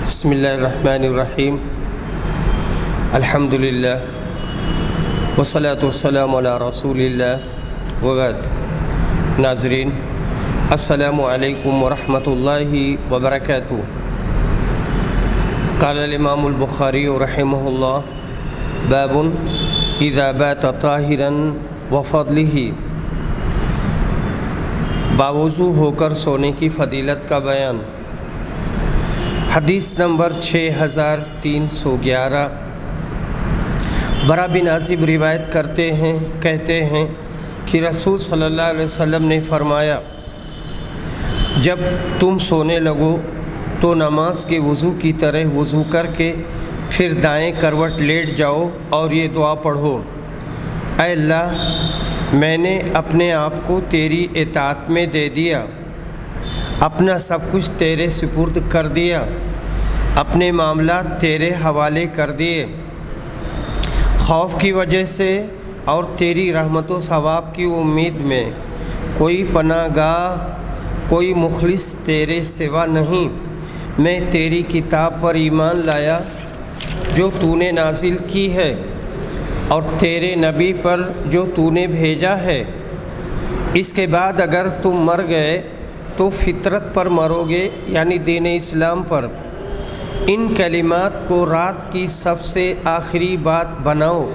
بسم اللہ الرحمن الرحیم الحمدللہ والصلاة والسلام علی رسول اللہ وبعد۔ ناظرین السلام علیکم ورحمۃ اللہ وبرکاتہ۔ قال الامام البخاری رحمہ اللہ باب اذا بات طاہرا وفضلہ، باوضو ہو کر سونے کی فضیلت کا بیان۔ حدیث نمبر 6311۔ برا بن عازب روایت کہتے ہیں کہ رسول صلی اللہ علیہ وسلم نے فرمایا، جب تم سونے لگو تو نماز کے وضو کی طرح وضو کر کے پھر دائیں کروٹ لیٹ جاؤ اور یہ دعا پڑھو: اے اللہ، میں نے اپنے آپ کو تیری اطاعت میں دے دیا، اپنا سب کچھ تیرے سپرد کر دیا، اپنے معاملات تیرے حوالے کر دیے، خوف کی وجہ سے اور تیری رحمت و ثواب کی امید میں کوئی پناہ گاہ، کوئی مخلص تیرے سوا نہیں۔ میں تیری کتاب پر ایمان لایا جو تو نے نازل کی ہے، اور تیرے نبی پر جو تو نے بھیجا ہے۔ اس کے بعد اگر تم مر گئے تو فطرت پر مرو گے، یعنی دین اسلام پر۔ ان کلمات کو رات کی سب سے آخری بات بناؤ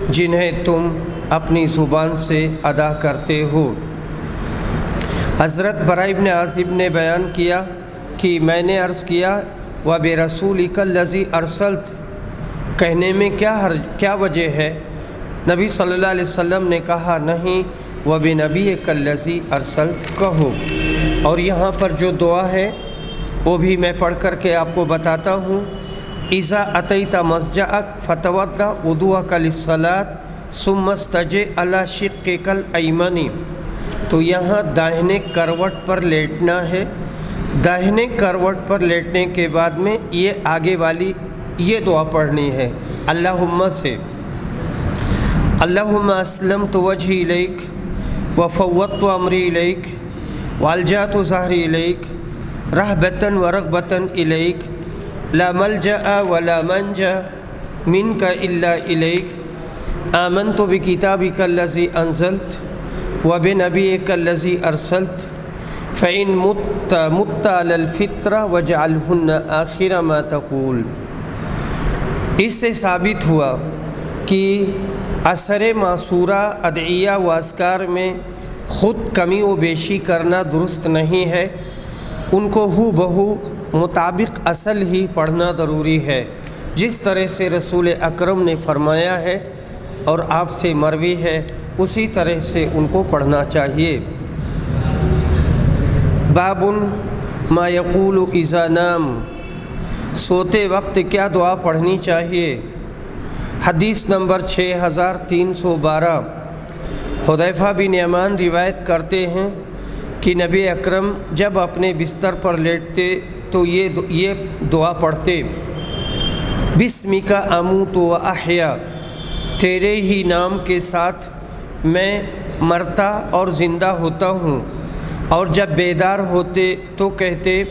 جنہیں تم اپنی زبان سے ادا کرتے ہو۔ حضرت برا بن عازب نے بیان کیا کہ میں نے عرض کیا: وَبِرَسُولِكَ الَّذِي أَرْسَلْتَ، کہنے میں کیا وجہ ہے؟ نبی صلی اللہ علیہ وسلم نے کہا، نہیں، وَبِنَبِيِّكَ الَّذِي أَرْسَلْتَ کہو۔ اور یہاں پر جو دعا ہے وہ بھی میں پڑھ کر کے آپ کو بتاتا ہوں: اذا اتیت مسجدک فتوضأ وضوءک للصلاۃ ثم اضطجع علی شقک الایمن۔ تو یہاں داہنے کروٹ پر لیٹنا ہے۔ داہنے کروٹ پر لیٹنے کے بعد میں یہ آگے والی یہ دعا پڑھنی ہے اللہم سے: اللہم اسلمت وجہی الیک وفوضت امری الیک والجأت ظہری الیک رہبۃ ورغبۃ الیک لا ملجأ ولا منجا منک الا الیک آمنت بکتابک الذی انزلت وبنبیک الذی ارسلت فإن مت علی الفطرہ واجعلہن آخر ما تقول۔ اس سے ثابت ہوا کہ اثر معصورہ ادعیہ و اذکار میں خود کمی و بیشی کرنا درست نہیں ہے، ان کو ہو بہو مطابق اصل ہی پڑھنا ضروری ہے، جس طرح سے رسول اکرم نے فرمایا ہے اور آپ سے مروی ہے، اسی طرح سے ان کو پڑھنا چاہیے۔ باب ما یقول اذا نام، سوتے وقت کیا دعا پڑھنی چاہیے۔ حدیث نمبر 6312۔ حذیفہ بن یمان روایت کرتے ہیں کہ نبی اکرم جب اپنے بستر پر لیٹتے تو یہ دعا پڑھتے: بسمک اموت و احیا، تیرے ہی نام کے ساتھ میں مرتا اور زندہ ہوتا ہوں۔ اور جب بیدار ہوتے تو کہتے: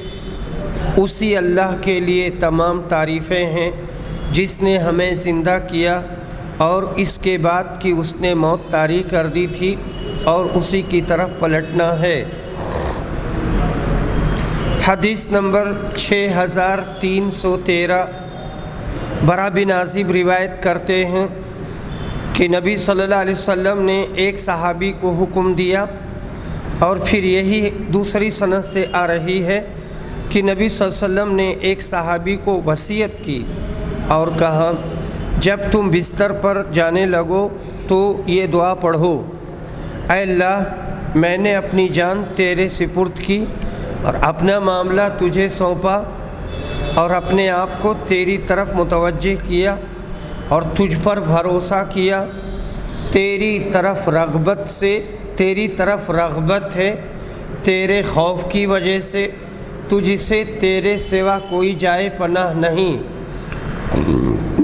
اسی اللہ کے لیے تمام تعریفیں ہیں جس نے ہمیں زندہ کیا اور اس کے بعد کہ اس نے موت طاری کر دی تھی اور اسی کی طرف پلٹنا ہے۔ حدیث نمبر 6313۔ برا بن عازب روایت کرتے ہیں کہ نبی صلی اللہ علیہ وسلم نے ایک صحابی کو حکم دیا، اور پھر یہی دوسری سند سے آ رہی ہے کہ نبی صلی اللہ علیہ وسلم نے ایک صحابی کو وصیت کی اور کہا: جب تم بستر پر جانے لگو تو یہ دعا پڑھو: اے اللہ، میں نے اپنی جان تیرے سپرد کی اور اپنا معاملہ تجھے سونپا، اور اپنے آپ کو تیری طرف متوجہ کیا اور تجھ پر بھروسہ کیا۔ تیری طرف رغبت ہے، تیرے خوف کی وجہ سے تجھ سے تیرے سوا کوئی جائے پناہ نہیں۔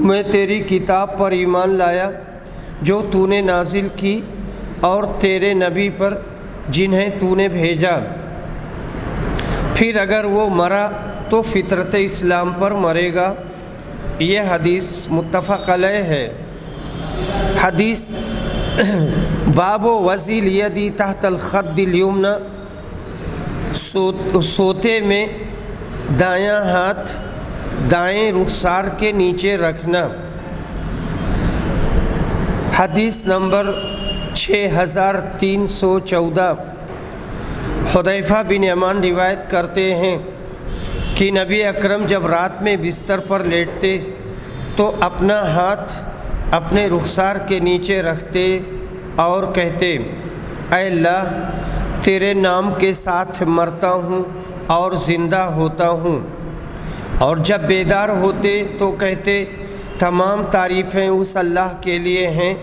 میں تیری کتاب پر ایمان لایا جو تو نے نازل کی، اور تیرے نبی پر جنہیں تو نے بھیجا۔ پھر اگر وہ مرا تو فطرت اسلام پر مرے گا۔ یہ حدیث متفق علیہ ہے۔ حدیث باب وضع الیدی تحت الخد الیمنی، سوتے میں دایاں ہاتھ دائیں رخسار کے نیچے رکھنا۔ حدیث نمبر 6314، حذیفہ بن یمان روایت کرتے ہیں کہ نبی اکرم جب رات میں بستر پر لیٹتے تو اپنا ہاتھ اپنے رخسار کے نیچے رکھتے اور کہتے، اے اللہ تیرے نام کے ساتھ مرتا ہوں اور زندہ ہوتا ہوں۔ اور جب بیدار ہوتے تو کہتے، تمام تعریفیں اس اللہ کے لیے ہیں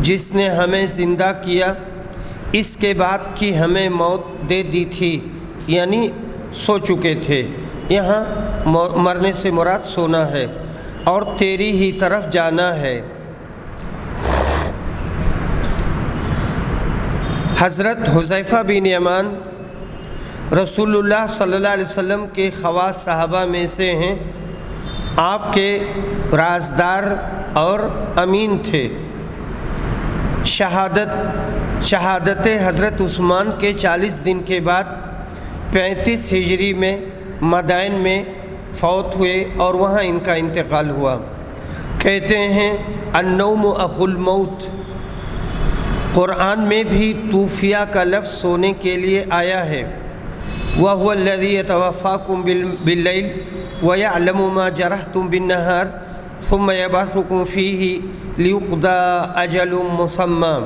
جس نے ہمیں زندہ کیا اس کے بعد کہ ہمیں موت دے دی تھی، یعنی سو چکے تھے۔ یہاں مرنے سے مراد سونا ہے، اور تیری ہی طرف جانا ہے۔ حضرت حذیفہ بن یمان رسول اللہ صلی اللہ علیہ وسلم کے خواص صحابہ میں سے ہیں۔ آپ کے رازدار اور امین تھے۔ شہادت حضرت عثمان کے 40 دن کے بعد 35 ہجری میں مدائن میں فوت ہوئے اور وہاں ان کا انتقال ہوا۔ کہتے ہیں النوم اخو الموت، قرآن میں بھی توفیہ کا لفظ سونے کے لیے آیا ہے۔ وَهُوَ الَّذِي يَتَوَفَّاكُم بِاللَّيْلِ وَيَعْلَمُ مَا جَرَحْتُم بِالنَّهَارِ ثُمَّ يَبْعَثُكُم فِيهِ لِيُقْضَىٰ أَجَلٌ مُّسَمًّى۔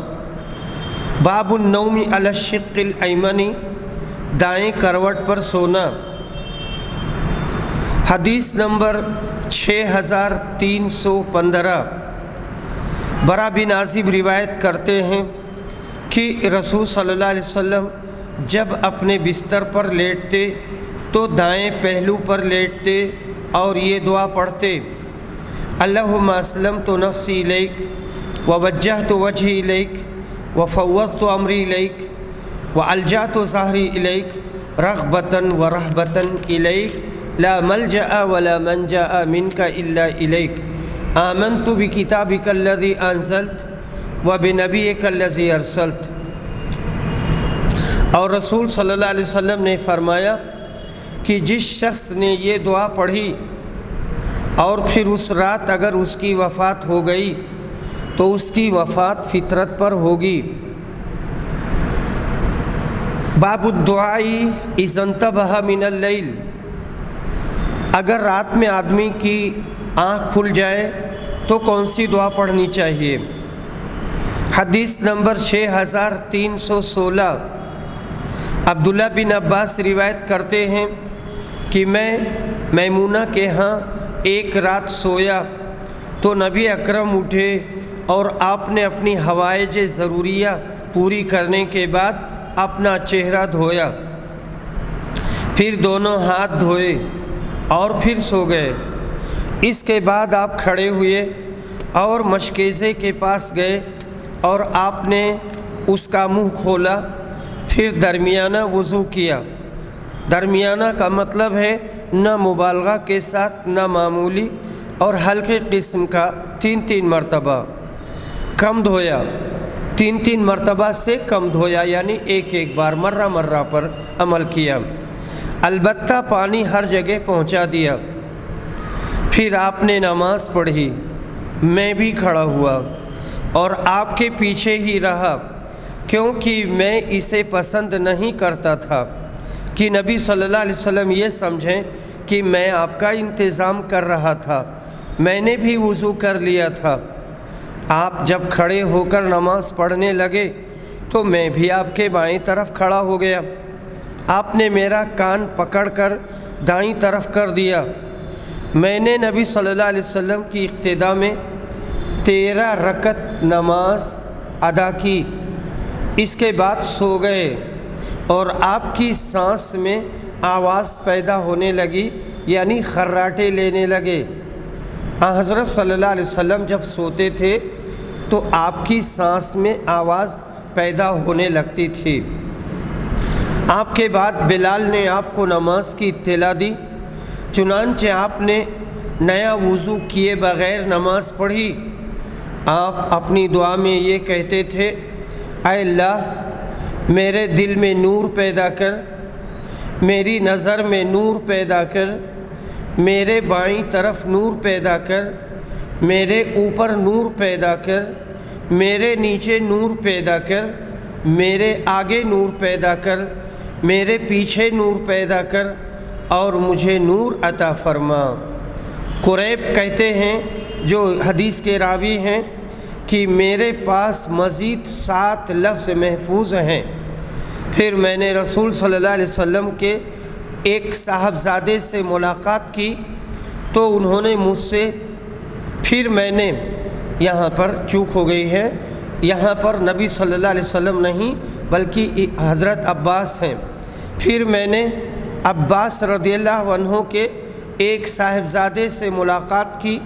باب النوم علی الشق الایمن، دائیں کروٹ پر سونا۔ حدیث نمبر 6315، برا بن عازب روایت کرتے ہیں کہ رسول صلی اللہ علیہ وسلم جب اپنے بستر پر لیٹتے تو دائیں پہلو پر لیٹتے اور یہ دعا پڑھتے، اللہم اسلمت نفسی الیک ووجہت وجہی الیک وفوضت امری الیک والجأت ظہری الیک رغبۃ ورہبۃ الیک لا ملجأ ولا منجأ منک الا الیک آمنت بکتابک الذی انزلت وبنبیک الذی ارسلت۔ اور رسول صلی اللہ علیہ وسلم نے فرمایا کہ جس شخص نے یہ دعا پڑھی اور پھر اس رات اگر اس کی وفات ہو گئی تو اس کی وفات فطرت پر ہوگی۔ باب الدعاء اذا انتبہ من اللیل، اگر رات میں آدمی کی آنکھ کھل جائے تو کون سی دعا پڑھنی چاہیے؟ حدیث نمبر 6316، عبداللہ بن عباس روایت کرتے ہیں کہ میں میمونہ کے ہاں ایک رات سویا تو نبی اکرم اٹھے اور آپ نے اپنی حوائج ضروریہ پوری کرنے کے بعد اپنا چہرہ دھویا، پھر دونوں ہاتھ دھوئے اور پھر سو گئے۔ اس کے بعد آپ کھڑے ہوئے اور مشکیزے کے پاس گئے اور آپ نے اس کا منہ کھولا، پھر درمیانہ وضو کیا۔ درمیانہ کا مطلب ہے نہ مبالغہ کے ساتھ نہ معمولی، اور ہلکے قسم کا 3 مرتبہ۔ کم دھویا، 3 مرتبہ سے کم دھویا، یعنی ایک بار مرہ پر عمل کیا۔ البتہ پانی ہر جگہ پہنچا دیا۔ پھر آپ نے نماز پڑھی، میں بھی کھڑا ہوا اور آپ کے پیچھے ہی رہا، کیونکہ میں اسے پسند نہیں کرتا تھا کہ نبی صلی اللہ علیہ وسلم یہ سمجھیں کہ میں آپ کا انتظام کر رہا تھا۔ میں نے بھی وضو کر لیا تھا۔ آپ جب کھڑے ہو کر نماز پڑھنے لگے تو میں بھی آپ کے بائیں طرف کھڑا ہو گیا۔ آپ نے میرا کان پکڑ کر دائیں طرف کر دیا۔ میں نے نبی صلی اللہ علیہ وسلم کی اقتداء میں 13 رکعت نماز ادا کی۔ اس کے بعد سو گئے اور آپ کی سانس میں آواز پیدا ہونے لگی، یعنی خراٹے لینے لگے۔ حضرت صلی اللہ علیہ وسلم جب سوتے تھے تو آپ کی سانس میں آواز پیدا ہونے لگتی تھی۔ آپ کے بعد بلال نے آپ کو نماز کی اطلاع دی چنانچہ آپ نے نیا وضو کیے بغیر نماز پڑھی۔ آپ اپنی دعا میں یہ کہتے تھے، اے اللہ میرے دل میں نور پیدا کر، میری نظر میں نور پیدا کر، میرے بائیں طرف نور پیدا کر، میرے اوپر نور پیدا کر، میرے نیچے نور پیدا کر، میرے آگے نور پیدا کر، میرے پیچھے نور پیدا کر اور مجھے نور عطا فرما۔ قریب کہتے ہیں جو حدیث کے راوی ہیں کہ میرے پاس مزید 7 لفظ محفوظ ہیں۔ پھر میں نے رسول صلی اللہ علیہ وسلم کے ایک صاحبزادے سے ملاقات کی تو انہوں نے مجھ سے، پھر میں نے یہاں پر چوک ہو گئی ہے، یہاں پر نبی صلی اللہ علیہ وسلم نہیں بلکہ حضرت عباس ہیں۔ پھر میں نے عباس رضی اللہ عنہ کے ایک صاحبزادے سے ملاقات کی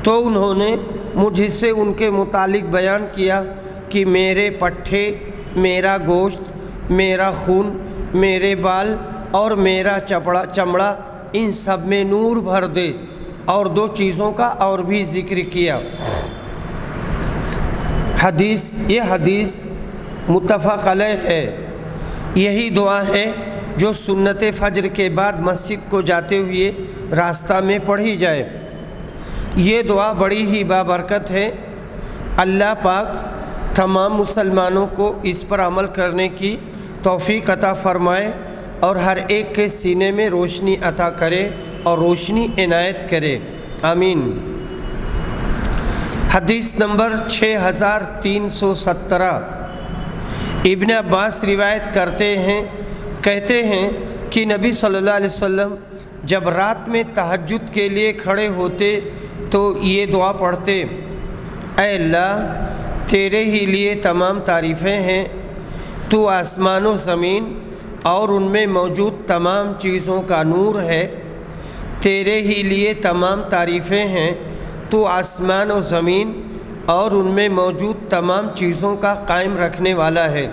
تو انہوں نے مجھ سے ان کے متعلق بیان کیا کہ میرے پٹھے، میرا گوشت، میرا خون، میرے بال اور میرا چمڑا ان سب میں نور بھر دے، اور 2 چیزوں کا اور بھی ذکر کیا۔ یہ حدیث متفق علیہ ہے۔ یہی دعا ہے جو سنت فجر کے بعد مسجد کو جاتے ہوئے راستہ میں پڑھی جائے۔ یہ دعا بڑی ہی بابرکت ہے۔ اللہ پاک تمام مسلمانوں کو اس پر عمل کرنے کی توفیق عطا فرمائے اور ہر ایک کے سینے میں روشنی عطا کرے اور روشنی عنایت کرے، آمین۔ حدیث نمبر 6317۔ ابن عباس روایت کرتے ہیں، کہتے ہیں کہ نبی صلی اللہ علیہ وسلم جب رات میں تہجد کے لیے کھڑے ہوتے تو یہ دعا پڑھتے، اے اللہ تیرے ہی لیے تمام تعریفیں ہیں، تو آسمان و زمین اور ان میں موجود تمام چیزوں کا نور ہے، تیرے ہی لیے تمام تعریفیں ہیں، تو آسمان و زمین اور ان میں موجود تمام چیزوں کا قائم رکھنے والا ہے،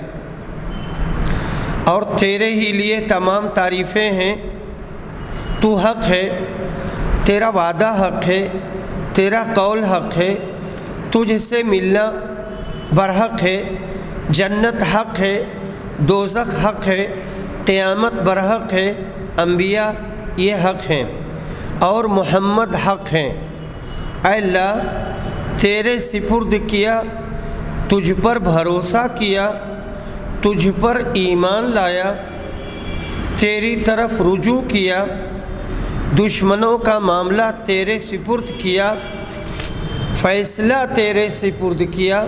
اور تیرے ہی لیے تمام تعریفیں ہیں، تو حق ہے، تیرا وعدہ حق ہے، تیرا قول حق ہے، تجھ سے ملنا برحق ہے، جنت حق ہے، دوزخ حق ہے، قیامت برحق ہے، انبیاء یہ حق ہیں اور محمد حق ہیں۔ اے اللہ تیرے سپرد کیا، تجھ پر بھروسہ کیا، تجھ پر ایمان لایا، تیری طرف رجوع کیا، دشمنوں کا معاملہ تیرے سپرد کیا، فیصلہ تیرے سپرد کیا،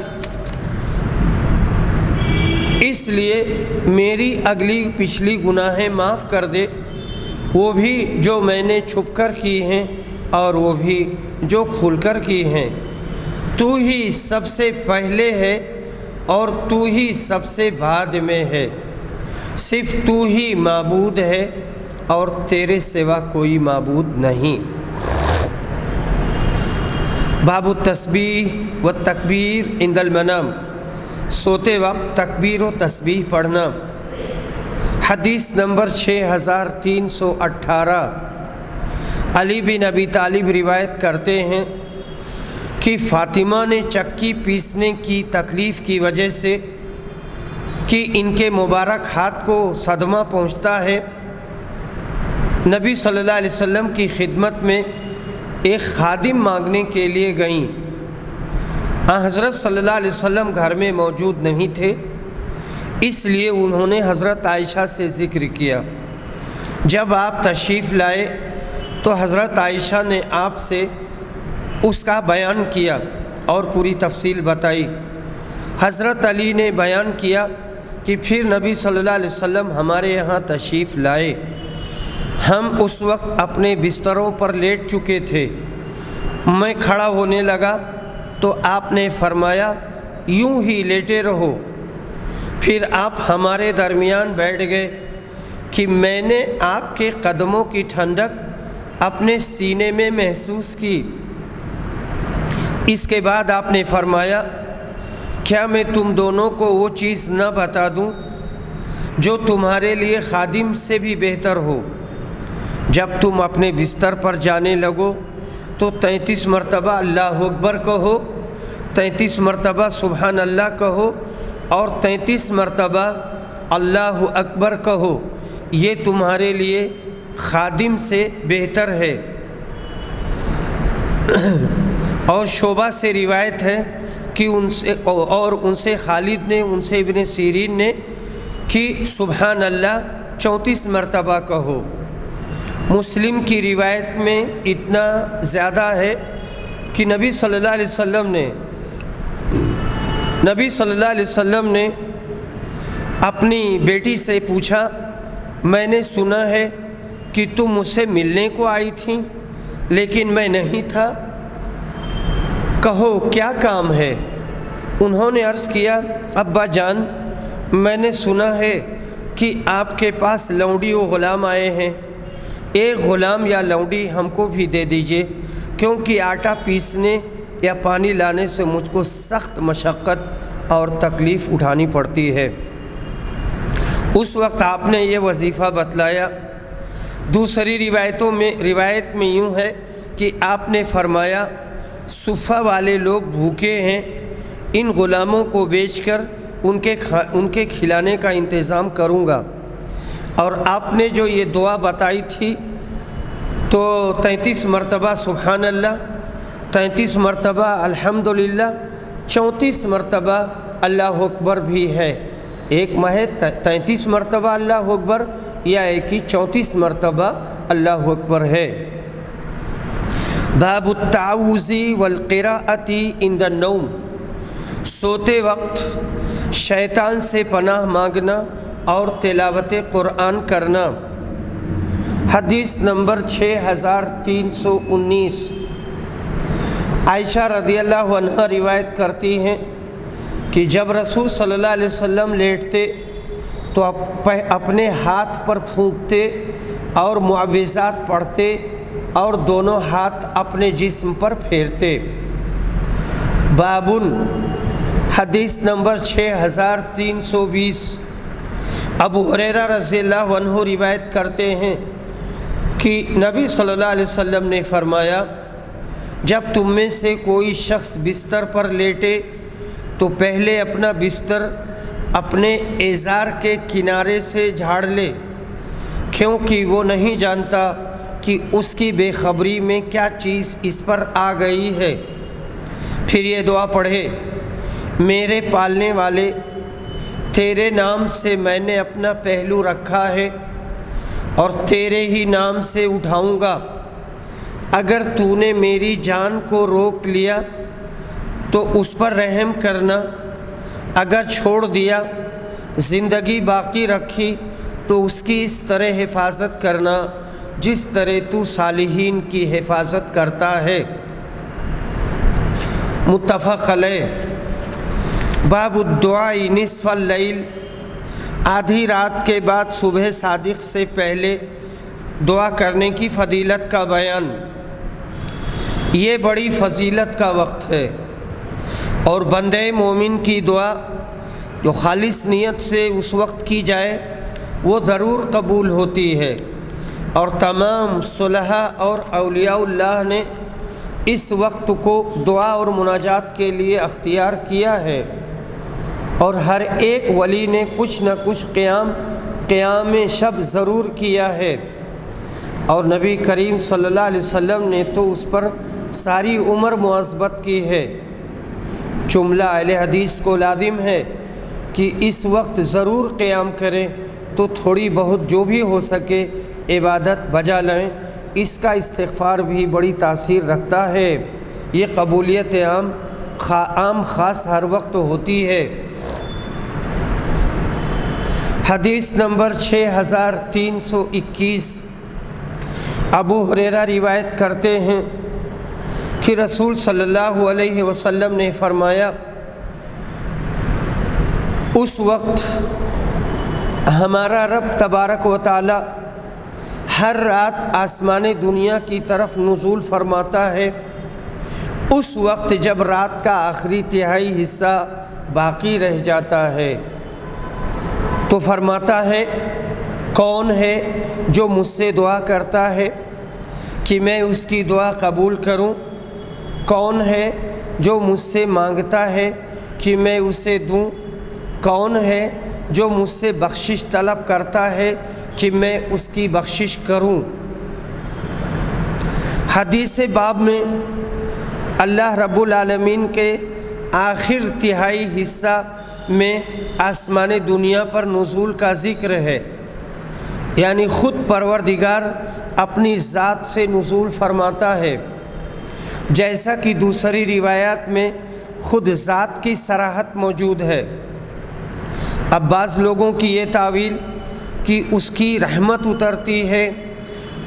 اس لیے میری اگلی پچھلی گناہیں معاف کر دے، وہ بھی جو میں نے چھپ کر کی ہیں اور وہ بھی جو کھل کر کی ہیں۔ تو ہی سب سے پہلے ہے اور تو ہی سب سے بعد میں ہے، صرف تو ہی معبود ہے اور تیرے سوا کوئی معبود نہیں۔ باب التسبیح و تکبیر عند المنام، سوتے وقت تکبیر و تسبیح پڑھنا۔ حدیث نمبر 6318۔ علی بن ابی طالب روایت کرتے ہیں کہ فاطمہ نے چکی پیسنے کی تکلیف کی وجہ سے کہ ان کے مبارک ہاتھ کو صدمہ پہنچتا ہے، نبی صلی اللہ علیہ وسلم کی خدمت میں ایک خادم مانگنے کے لیے گئیں۔ حضرت صلی اللہ علیہ وسلم گھر میں موجود نہیں تھے، اس لیے انہوں نے حضرت عائشہ سے ذکر کیا۔ جب آپ تشریف لائے تو حضرت عائشہ نے آپ سے اس کا بیان کیا اور پوری تفصیل بتائی۔ حضرت علی نے بیان کیا کہ پھر نبی صلی اللہ علیہ وسلم ہمارے یہاں تشریف لائے، ہم اس وقت اپنے بستروں پر لیٹ چکے تھے، میں کھڑا ہونے لگا تو آپ نے فرمایا یوں ہی لیٹے رہو۔ پھر آپ ہمارے درمیان بیٹھ گئے کہ میں نے آپ کے قدموں کی ٹھنڈک اپنے سینے میں محسوس کی۔ اس کے بعد آپ نے فرمایا کیا میں تم دونوں کو وہ چیز نہ بتا دوں جو تمہارے لیے خادم سے بھی بہتر ہو؟ جب تم اپنے بستر پر جانے لگو تو 33 مرتبہ اللہ اکبر کہو، 33 مرتبہ سبحان اللہ کہو اور 33 مرتبہ اللہ اکبر کہو۔ یہ تمہارے لیے خادم سے بہتر ہے۔ اور شعبہ سے روایت ہے کہ ان سے خالد نے، ان سے ابن سیرین نے کہ سبحان اللہ 34 مرتبہ کہو۔ مسلم کی روایت میں اتنا زیادہ ہے کہ نبی صلی اللہ علیہ وسلم نے اپنی بیٹی سے پوچھا، میں نے سنا ہے کہ تم مجھ سے ملنے کو آئی تھیں لیکن میں نہیں تھا، کہو کیا کام ہے؟ انہوں نے عرض کیا، ابا جان میں نے سنا ہے کہ آپ کے پاس لونڈی و غلام آئے ہیں، ایک غلام یا لونڈی ہم کو بھی دے دیجئے، کیونکہ آٹا پیسنے یا پانی لانے سے مجھ کو سخت مشقت اور تکلیف اٹھانی پڑتی ہے۔ اس وقت آپ نے یہ وظیفہ بتلایا۔ دوسری روایت میں یوں ہے کہ آپ نے فرمایا، صفہ والے لوگ بھوکے ہیں، ان غلاموں کو بیچ کر ان کے کھلانے کا انتظام کروں گا۔ اور آپ نے جو یہ دعا بتائی تھی تو 33 مرتبہ سبحان اللہ، 33 مرتبہ الحمدللہ، 34 مرتبہ اللہ اکبر بھی ہے۔ ایک میں 33 مرتبہ اللہ اکبر یا ایک ہی 34 مرتبہ اللہ اکبر ہے۔ باب التعوذ والقراءۃ عند النوم، سوتے وقت شیطان سے پناہ مانگنا اور تلاوت قرآن کرنا۔ حدیث نمبر 6319، عائشہ رضی اللہ عنہا روایت کرتی ہیں کہ جب رسول صلی اللہ علیہ وسلم لیٹتے تو اپنے ہاتھ پر پھونکتے اور معوذات پڑھتے اور دونوں ہاتھ اپنے جسم پر پھیرتے۔ بابن، حدیث نمبر 6320، ابو ہریرہ رضی اللہ عنہ روایت کرتے ہیں کہ نبی صلی اللہ علیہ وسلم نے فرمایا، جب تم میں سے کوئی شخص بستر پر لیٹے تو پہلے اپنا بستر اپنے ازار کے کنارے سے جھاڑ لے، کیونکہ وہ نہیں جانتا کہ اس کی بے خبری میں کیا چیز اس پر آ گئی ہے۔ پھر یہ دعا پڑھے، میرے پالنے والے، تیرے نام سے میں نے اپنا پہلو رکھا ہے اور تیرے ہی نام سے اٹھاؤں گا۔ اگر تو نے میری جان کو روک لیا تو اس پر رحم کرنا، اگر چھوڑ دیا، زندگی باقی رکھی تو اس کی اس طرح حفاظت کرنا جس طرح تو صالحین کی حفاظت کرتا ہے۔ متفق علیہ۔ باب الدعاء نصف اللیل، آدھی رات کے بعد صبح صادق سے پہلے دعا کرنے کی فضیلت کا بیان۔ یہ بڑی فضیلت کا وقت ہے اور بندہ مومن کی دعا جو خالص نیت سے اس وقت کی جائے وہ ضرور قبول ہوتی ہے، اور تمام صلحاء اور اولیاء اللہ نے اس وقت کو دعا اور مناجات کے لیے اختیار کیا ہے، اور ہر ایک ولی نے کچھ نہ کچھ قیام شب ضرور کیا ہے، اور نبی کریم صلی اللہ علیہ وسلم نے تو اس پر ساری عمر مواظبت کی ہے۔ جملہ اہل حدیث کو لازم ہے کہ اس وقت ضرور قیام کریں، تو تھوڑی بہت جو بھی ہو سکے عبادت بجا لیں، اس کا استغفار بھی بڑی تاثیر رکھتا ہے۔ یہ قبولیت عام خاص ہر وقت ہوتی ہے۔ حدیث نمبر 6321، ابو ہریرہ روایت کرتے ہیں کہ رسول صلی اللہ علیہ وسلم نے فرمایا، اس وقت ہمارا رب تبارک و تعالی ہر رات آسمان دنیا کی طرف نزول فرماتا ہے، اس وقت جب رات کا آخری تہائی حصہ باقی رہ جاتا ہے تو فرماتا ہے، کون ہے جو مجھ سے دعا کرتا ہے کہ میں اس کی دعا قبول کروں؟ کون ہے جو مجھ سے مانگتا ہے کہ میں اسے دوں؟ کون ہے جو مجھ سے بخشش طلب کرتا ہے کہ میں اس کی بخشش کروں؟ حدیث باب میں اللہ رب العالمین کے آخر تہائی حصہ میں آسمان دنیا پر نزول کا ذکر ہے، یعنی خود پروردگار اپنی ذات سے نزول فرماتا ہے، جیسا کہ دوسری روایات میں خود ذات کی صراحت موجود ہے۔ اب بعض لوگوں کی یہ تعویل کہ اس کی رحمت اترتی ہے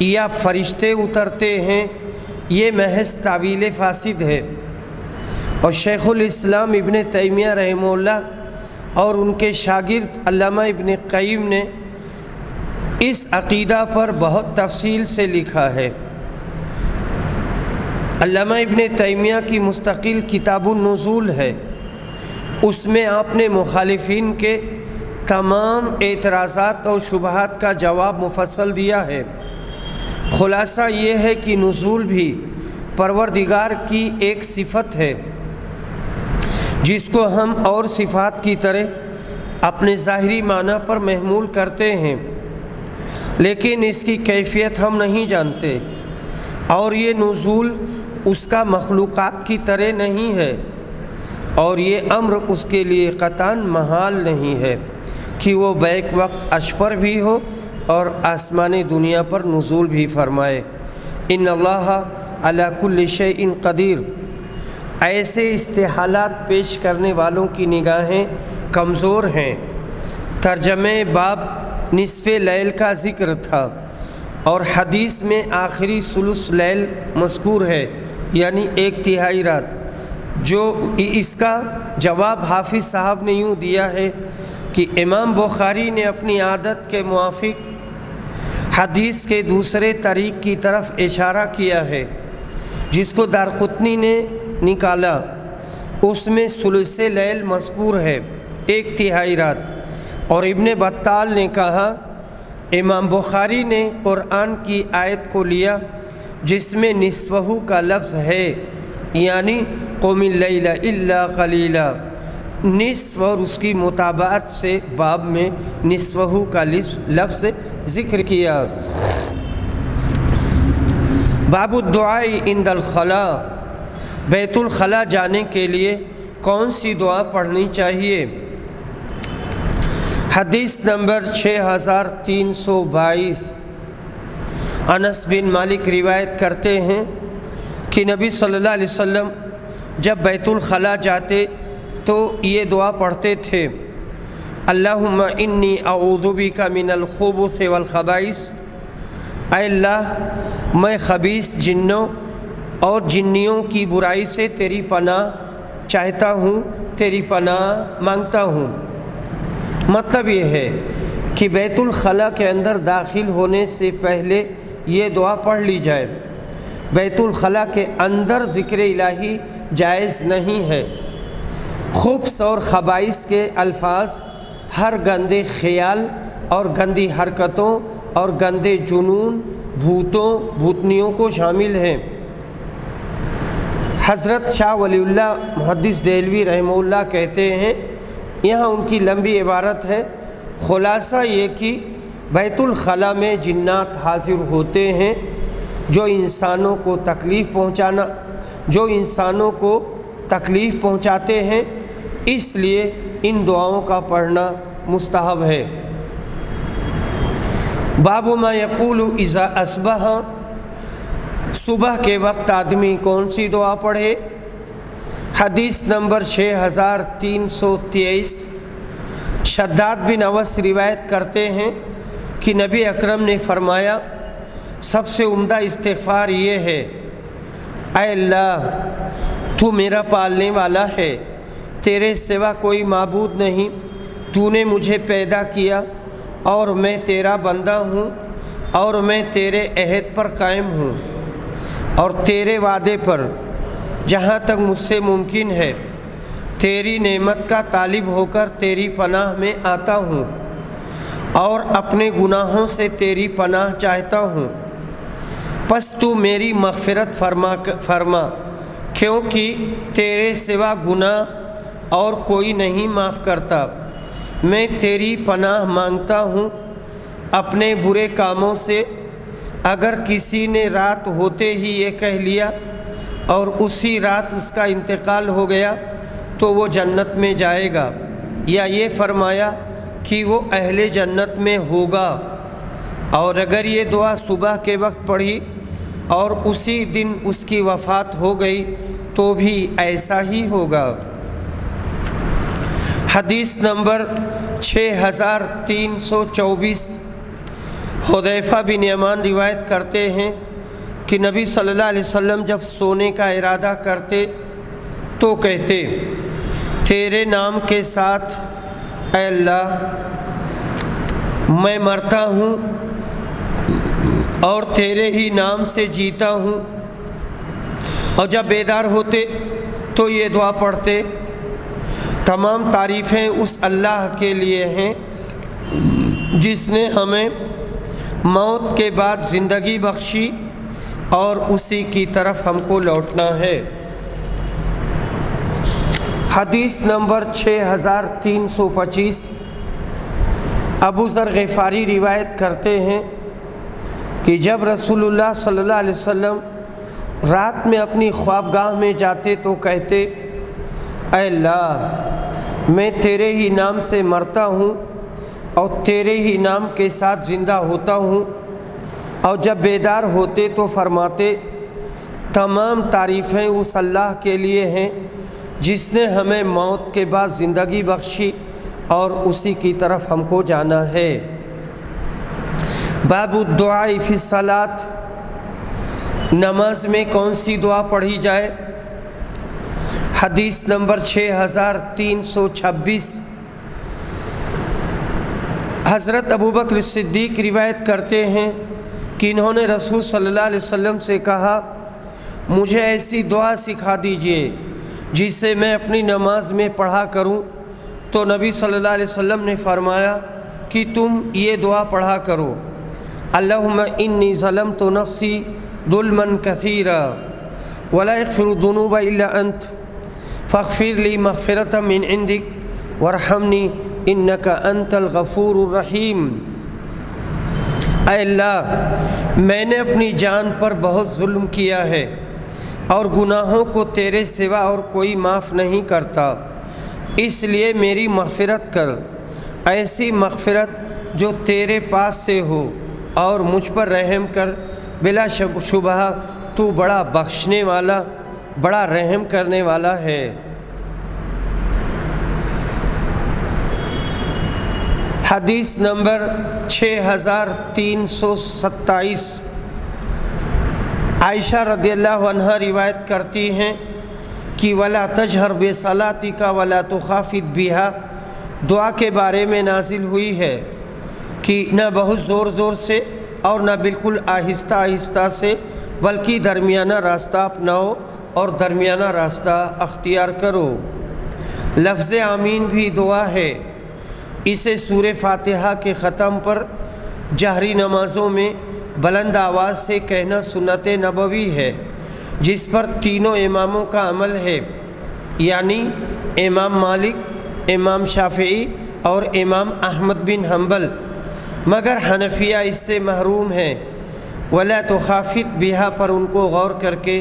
یا فرشتے اترتے ہیں، یہ محض تعویل فاسد ہے، اور شیخ الاسلام ابن تیمیہ رحمہ اللہ اور ان کے شاگرد علامہ ابن قیم نے اس عقیدہ پر بہت تفصیل سے لکھا ہے۔ علامہ ابن تیمیہ کی مستقل کتاب النزول ہے، اس میں آپ نے مخالفین کے تمام اعتراضات اور شبہات کا جواب مفصل دیا ہے۔ خلاصہ یہ ہے کہ نزول بھی پروردگار کی ایک صفت ہے جس کو ہم اور صفات کی طرح اپنے ظاہری معنی پر محمول کرتے ہیں، لیکن اس کی کیفیت ہم نہیں جانتے، اور یہ نزول اس کا مخلوقات کی طرح نہیں ہے، اور یہ امر اس کے لیے قطعاً محال نہیں ہے کہ وہ بیک وقت عرش پر بھی ہو اور آسمان دنیا پر نزول بھی فرمائے۔ ان اللہ علی کل شیء قدیر۔ ایسے استحالات پیش کرنے والوں کی نگاہیں کمزور ہیں۔ ترجمہ باب نصف لیل کا ذکر تھا، اور حدیث میں آخری ثلث لیل مذکور ہے، یعنی ایک تہائی رات۔ جو اس کا جواب حافظ صاحب نے یوں دیا ہے کہ امام بخاری نے اپنی عادت کے موافق حدیث کے دوسرے طریق کی طرف اشارہ کیا ہے، جس کو دارقطنی نے نکالا۔ اس میں ثلث لیل مذکور ہے، ایک تہائی رات، اور ابن بطال نے کہا امام بخاری نے قرآن کی آیت کو لیا جس میں نصفہ کا لفظ ہے، یعنی قم اللیل الا قلیلا، نصف، اور اس کی مطابعت سے باب میں نصفہ کا لفظ ذکر کیا۔ باب الدعاء عند الخلاء، بیت الخلاء جانے کے لیے کون سی دعا پڑھنی چاہیے؟ حدیث نمبر 6322، انس بن مالک روایت کرتے ہیں کہ نبی صلی اللہ علیہ وسلم جب بیت الخلاء جاتے تو یہ دعا پڑھتے تھے، اللہم انی اعوذ بک من الخبث والخبائث، اے اللہ میں خبیث جنوں اور جنیوں کی برائی سے تیری پناہ چاہتا ہوں، تیری پناہ مانگتا ہوں۔ مطلب یہ ہے کہ بیت الخلاء کے اندر داخل ہونے سے پہلے یہ دعا پڑھ لی جائے۔ بیت الخلاء کے اندر ذکر الہی جائز نہیں ہے۔ خبث اور خبائث کے الفاظ ہر گندے خیال اور گندی حرکتوں اور گندے جنون، بھوتوں، بھوتنیوں کو شامل ہیں۔ حضرت شاہ ولی اللہ محدث دہلوی رحمہ اللہ کہتے ہیں، یہاں ان کی لمبی عبارت ہے، خلاصہ یہ کہ بیت الخلاء میں جنات حاضر ہوتے ہیں جو انسانوں کو تکلیف پہنچاتے ہیں، اس لیے ان دعاؤں کا پڑھنا مستحب ہے۔ باب ما یقول اذا اصبح، صبح کے وقت آدمی کون سی دعا پڑھے؟ حدیث نمبر 6323، شداد بن اوس روایت کرتے ہیں کہ نبی اکرم نے فرمایا سب سے عمدہ استغفار یہ ہے، اے اللہ تو میرا پالنے والا ہے، تیرے سوا کوئی معبود نہیں، تو نے مجھے پیدا کیا اور میں تیرا بندہ ہوں، اور میں تیرے عہد پر قائم ہوں اور تیرے وعدے پر جہاں تک مجھ سے ممکن ہے تیری نعمت کا طالب ہو کر تیری پناہ میں آتا ہوں، اور اپنے گناہوں سے تیری پناہ چاہتا ہوں، پس تو میری مغفرت فرما کیونکہ تیرے سوا گناہ اور کوئی نہیں معاف کرتا۔ میں تیری پناہ مانگتا ہوں اپنے برے کاموں سے۔ اگر کسی نے رات ہوتے ہی یہ کہہ لیا اور اسی رات اس کا انتقال ہو گیا تو وہ جنت میں جائے گا، یا یہ فرمایا کہ وہ اہل جنت میں ہوگا۔ اور اگر یہ دعا صبح کے وقت پڑھی اور اسی دن اس کی وفات ہو گئی تو بھی ایسا ہی ہوگا۔ حدیث نمبر 6324، حذیفہ بن یمان روایت کرتے ہیں کہ نبی صلی اللہ علیہ وسلم جب سونے کا ارادہ کرتے تو کہتے، تیرے نام کے ساتھ اے اللہ میں مرتا ہوں اور تیرے ہی نام سے جیتا ہوں۔ اور جب بیدار ہوتے تو یہ دعا پڑھتے، تمام تعریفیں اس اللہ کے لیے ہیں جس نے ہمیں موت کے بعد زندگی بخشی اور اسی کی طرف ہم کو لوٹنا ہے۔ حدیث نمبر 6325، ابو ذر غفاری روایت کرتے ہیں کہ جب رسول اللہ صلی اللہ علیہ وسلم رات میں اپنی خوابگاہ میں جاتے تو کہتے، اے اللہ میں تیرے ہی نام سے مرتا ہوں اور تیرے ہی نام کے ساتھ زندہ ہوتا ہوں۔ اور جب بیدار ہوتے تو فرماتے، تمام تعریفیں اس اللہ کے لیے ہیں جس نے ہمیں موت کے بعد زندگی بخشی اور اسی کی طرف ہم کو جانا ہے۔ باب الدعاء فی الصلاۃ، نماز میں کون سی دعا پڑھی جائے؟ حدیث نمبر 6326، حضرت ابوبکر صدیق روایت کرتے ہیں کہ انہوں نے رسول صلی اللہ علیہ وسلم سے کہا، مجھے ایسی دعا سکھا دیجئے جسے میں اپنی نماز میں پڑھا کروں۔ تو نبی صلی اللہ علیہ وسلم نے فرمایا کہ تم یہ دعا پڑھا کرو، اللہم انی ظلمت نفسی ظلما کثیرا ولا یغفر الذنوب الا انت فاغفر لی مغفرۃ من عندک وارحمنی انک انت الغفور الرحیم۔ اے اللہ میں نے اپنی جان پر بہت ظلم کیا ہے اور گناہوں کو تیرے سوا اور کوئی معاف نہیں کرتا، اس لیے میری مغفرت کر، ایسی مغفرت جو تیرے پاس سے ہو، اور مجھ پر رحم کر، بلا شبہ تو بڑا بخشنے والا، بڑا رحم کرنے والا ہے۔ حدیث نمبر 6327، عائشہ رضی اللہ عنہا روایت کرتی ہیں کہ وَلَا تَجْهَرْ بِصَلَاتِكَ وَلَا تُخَافِتْ بِهَا دعا کے بارے میں نازل ہوئی ہے کہ نہ بہت زور زور سے اور نہ بالکل آہستہ آہستہ سے، بلکہ درمیانہ راستہ اپناؤ اور درمیانہ راستہ اختیار کرو۔ لفظ آمین بھی دعا ہے، اسے سورہ فاتحہ کے ختم پر جہری نمازوں میں بلند آواز سے کہنا سنت نبوی ہے، جس پر تینوں اماموں کا عمل ہے، یعنی امام مالک، امام شافعی اور امام احمد بن حنبل، مگر حنفیہ اس سے محروم ہیں۔ وَلَا تُخَافِتْ بِهَا پر ان کو غور کر کے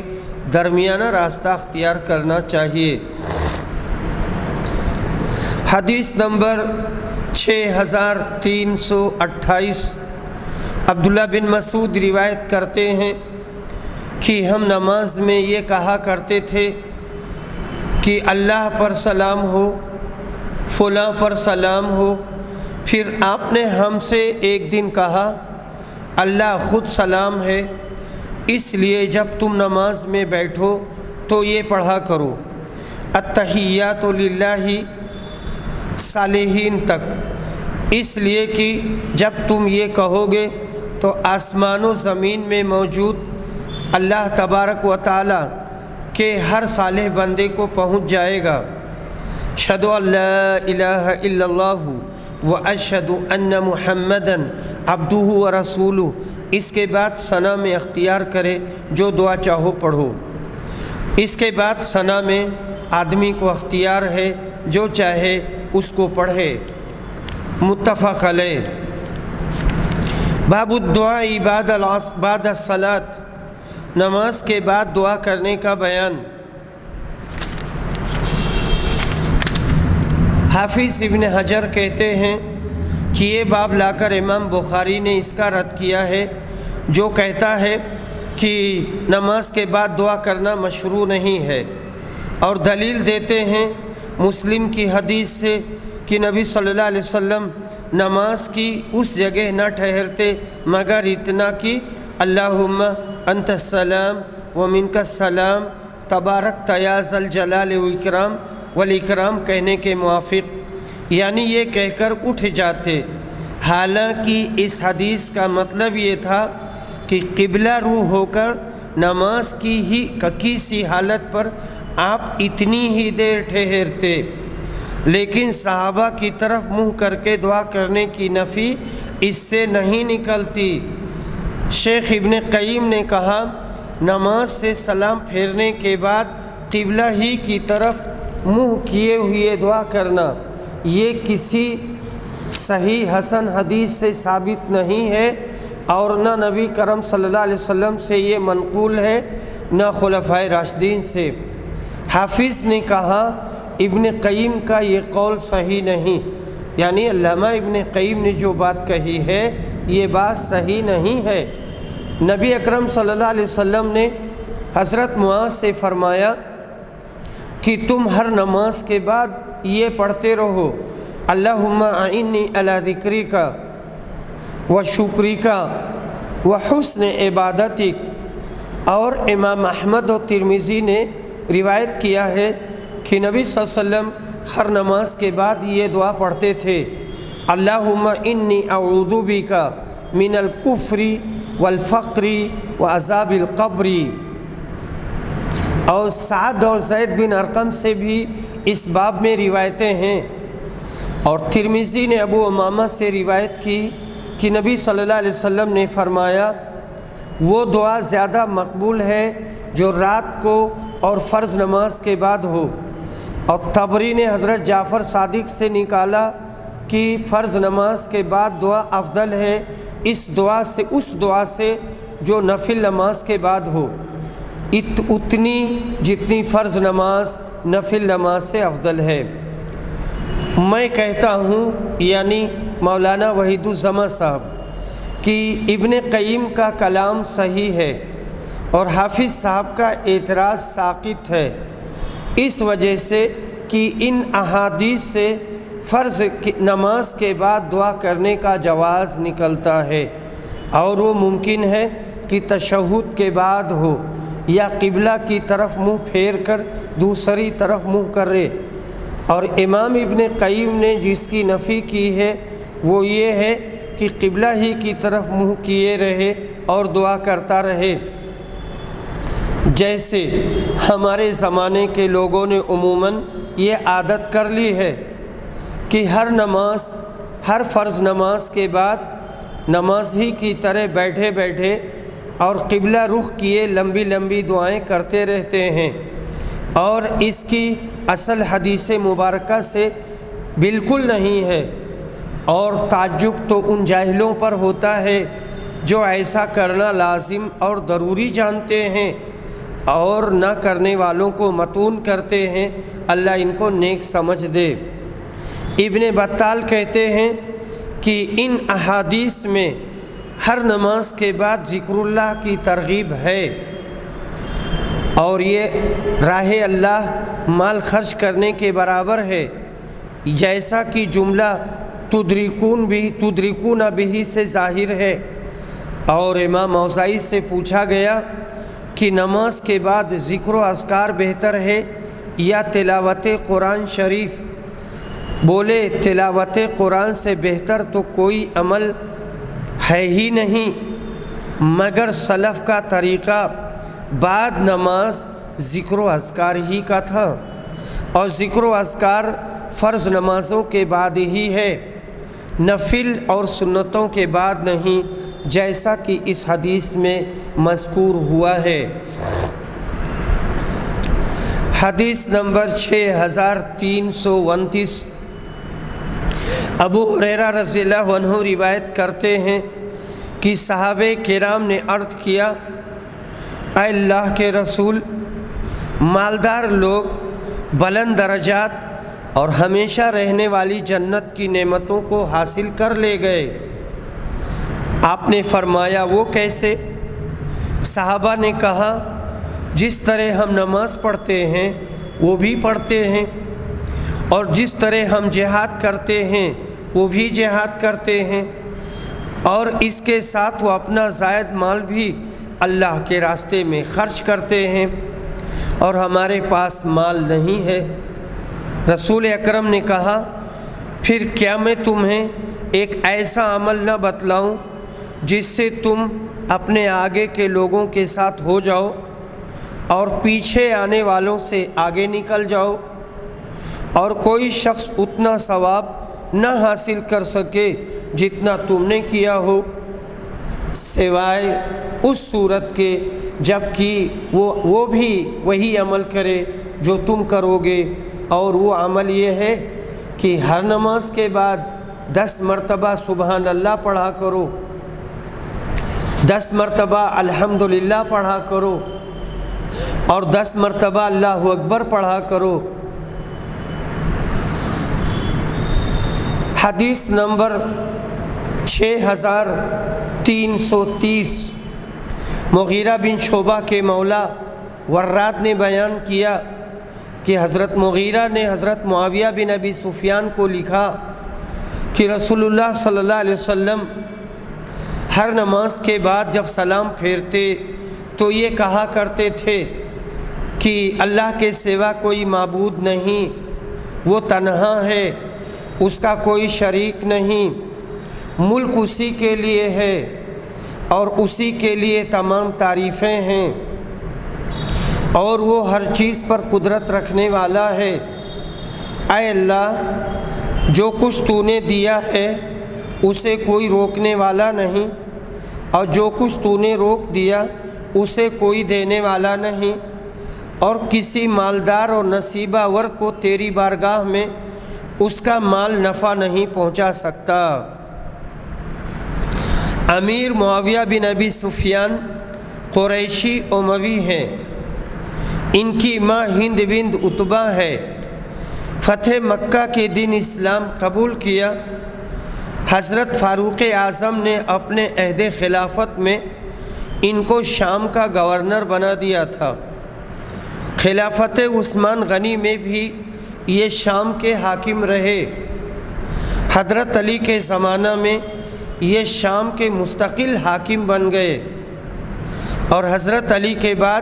درمیانہ راستہ اختیار کرنا چاہیے۔ حدیث نمبر 6328، عبداللہ بن مسعود روایت کرتے ہیں کہ ہم نماز میں یہ کہا کرتے تھے کہ اللہ پر سلام ہو، فلاں پر سلام ہو۔ پھر آپ نے ہم سے ایک دن کہا، اللہ خود سلام ہے، اس لیے جب تم نماز میں بیٹھو تو یہ پڑھا کرو، التحیات للہ صالحین تک، اس لیے کہ جب تم یہ کہو گے تو آسمان و زمین میں موجود اللہ تبارک و تعالی کے ہر صالح بندے کو پہنچ جائے گا۔ اشہدو ان لا الہ الا اللہ واشهد ان محمدا عبدہ و رسولہ، اس کے بعد ثنا میں اختیار کرے، جو دعا چاہو پڑھو۔ اس کے بعد ثنا میں آدمی کو اختیار ہے، جو چاہے اس کو پڑھے۔ متفق علیہ۔ باب الدعاء بعد الصلاۃ، نماز کے بعد دعا کرنے کا بیان۔ حافظ ابن حجر کہتے ہیں کہ یہ باب لا کر امام بخاری نے اس کا رد کیا ہے جو کہتا ہے کہ نماز کے بعد دعا کرنا مشروع نہیں ہے، اور دلیل دیتے ہیں مسلم کی حدیث سے کہ نبی صلی اللہ علیہ وسلم نماز کی اس جگہ نہ ٹھہرتے مگر اتنا کہ اللہم انت السلام ومنک السلام تبارک یا ذا الجلال والاکرام کہنے کے موافق، یعنی یہ کہہ کر اٹھ جاتے۔ حالانکہ اس حدیث کا مطلب یہ تھا کہ قبلہ رو ہو کر نماز کی کسی حالت پر آپ اتنی ہی دیر ٹھہرتے، لیکن صحابہ کی طرف منہ کر کے دعا کرنے کی نفی اس سے نہیں نکلتی۔ شیخ ابن قیم نے کہا نماز سے سلام پھیرنے کے بعد قبلہ ہی کی طرف منہ کیے ہوئے دعا کرنا یہ کسی صحیح حسن حدیث سے ثابت نہیں ہے، اور نہ نبی کرم صلی اللہ علیہ وسلم سے یہ منقول ہے، نہ خلفائے راشدین سے۔ حافظ نے کہا ابن قیم کا یہ قول صحیح نہیں، یعنی علامہ ابن قیم نے جو بات کہی ہے یہ بات صحیح نہیں ہے۔ نبی اکرم صلی اللہ علیہ وسلم نے حضرت معاذ سے فرمایا کہ تم ہر نماز کے بعد یہ پڑھتے رہو، اللہم اعنی علی ذکرک و شکرک و حسن عبادتک۔ اور امام احمد و ترمذی نے روایت کیا ہے کہ نبی صلی اللہ علیہ وسلم ہر نماز کے بعد یہ دعا پڑھتے تھے، اللہم انی اعوذ بک من الکفر والفقر وعذاب القبر۔ اور سعد اور زید بن ارقم سے بھی اس باب میں روایتیں ہیں، اور ترمذی نے ابو امامہ سے روایت کی کہ نبی صلی اللہ علیہ وسلم نے فرمایا وہ دعا زیادہ مقبول ہے جو رات کو اور فرض نماز کے بعد ہو۔ اور طبری نے حضرت جعفر صادق سے نکالا کہ فرض نماز کے بعد دعا افضل ہے اس دعا سے جو نفل نماز کے بعد ہو، اتنی جتنی فرض نماز نفل نماز سے افضل ہے۔ میں کہتا ہوں یعنی مولانا وحید الزماں صاحب کہ ابن قیم کا کلام صحیح ہے اور حافظ صاحب کا اعتراض ساقط ہے، اس وجہ سے کہ ان احادیث سے فرض نماز کے بعد دعا کرنے کا جواز نکلتا ہے، اور وہ ممکن ہے کہ تشہد کے بعد ہو یا قبلہ کی طرف منہ پھیر کر دوسری طرف منہ کرے۔ اور امام ابن قیم نے جس کی نفی کی ہے وہ یہ ہے کہ قبلہ ہی کی طرف منہ کیے رہے اور دعا کرتا رہے۔ جیسے ہمارے زمانے کے لوگوں نے عموماً یہ عادت کر لی ہے کہ ہر فرض نماز کے بعد نماز ہی کی طرح بیٹھے بیٹھے اور قبلہ رخ کیے لمبی لمبی دعائیں کرتے رہتے ہیں، اور اس کی اصل حدیث مبارکہ سے بالکل نہیں ہے۔ اور تعجب تو ان جاہلوں پر ہوتا ہے جو ایسا کرنا لازم اور ضروری جانتے ہیں اور نہ کرنے والوں کو متون کرتے ہیں، اللہ ان کو نیک سمجھ دے۔ ابن بطال کہتے ہیں کہ ان احادیث میں ہر نماز کے بعد ذکر اللہ کی ترغیب ہے، اور یہ راہ اللہ مال خرچ کرنے کے برابر ہے، جیسا کہ جملہ تدرکون بھی سے ظاہر ہے۔ اور امام اوزاعی سے پوچھا گیا کہ نماز کے بعد ذکر و اذکار بہتر ہے یا تلاوت قرآن شریف؟ بولے تلاوت قرآن سے بہتر تو کوئی عمل ہے ہی نہیں، مگر سلف کا طریقہ بعد نماز ذکر و اذکار ہی کا تھا، اور ذکر و اذکار فرض نمازوں کے بعد ہی ہے۔ نفل اور سنتوں کے بعد نہیں، جیسا کہ اس حدیث میں مذکور ہوا ہے۔ حدیث نمبر 6329، ابو ہریرہ رضی اللہ عنہ روایت کرتے ہیں کہ صحابہ کرام نے عرض کیا، اے اللہ کے رسول، مالدار لوگ بلند درجات اور ہمیشہ رہنے والی جنت کی نعمتوں کو حاصل کر لے گئے۔ آپ نے فرمایا وہ کیسے؟ صحابہ نے کہا جس طرح ہم نماز پڑھتے ہیں وہ بھی پڑھتے ہیں، اور جس طرح ہم جہاد کرتے ہیں وہ بھی جہاد کرتے ہیں، اور اس کے ساتھ وہ اپنا زائد مال بھی اللہ کے راستے میں خرچ کرتے ہیں، اور ہمارے پاس مال نہیں ہے۔ رسول اکرم نے کہا پھر کیا میں تمہیں ایک ایسا عمل نہ بتلاؤں جس سے تم اپنے آگے کے لوگوں کے ساتھ ہو جاؤ اور پیچھے آنے والوں سے آگے نکل جاؤ، اور کوئی شخص اتنا ثواب نہ حاصل کر سکے جتنا تم نے کیا ہو، سوائے اس صورت کے جب کہ وہ بھی وہی عمل کرے جو تم کرو گے، اور وہ عمل یہ ہے کہ ہر نماز کے بعد 10 مرتبہ سبحان اللہ پڑھا کرو، 10 مرتبہ الحمدللہ پڑھا کرو، اور 10 مرتبہ اللہ اکبر پڑھا کرو۔ حدیث نمبر 6330، مغیرہ بن شعبہ کے مولا وراد نے بیان کیا کہ حضرت مغیرہ نے حضرت معاویہ بن ابی سفیان کو لکھا کہ رسول اللہ صلی اللہ علیہ وسلم ہر نماز کے بعد جب سلام پھیرتے تو یہ کہا کرتے تھے کہ اللہ کے سوا کوئی معبود نہیں، وہ تنہا ہے، اس کا کوئی شریک نہیں، ملک اسی کے لیے ہے اور اسی کے لیے تمام تعریفیں ہیں، اور وہ ہر چیز پر قدرت رکھنے والا ہے۔ اے اللہ، جو کچھ تو نے دیا ہے اسے کوئی روکنے والا نہیں، اور جو کچھ تو نے روک دیا اسے کوئی دینے والا نہیں، اور کسی مالدار اور نصیبہ ور کو تیری بارگاہ میں اس کا مال نفع نہیں پہنچا سکتا۔ امیر معاویہ بن ابی سفیان قریشی اموی ہیں، ان کی ماں ہند بنت عتبہ ہے۔ فتح مکہ کے دن اسلام قبول کیا۔ حضرت فاروق اعظم نے اپنے عہد خلافت میں ان کو شام کا گورنر بنا دیا تھا۔ خلافت عثمان غنی میں بھی یہ شام کے حاکم رہے۔ حضرت علی کے زمانہ میں یہ شام کے مستقل حاکم بن گئے، اور حضرت علی کے بعد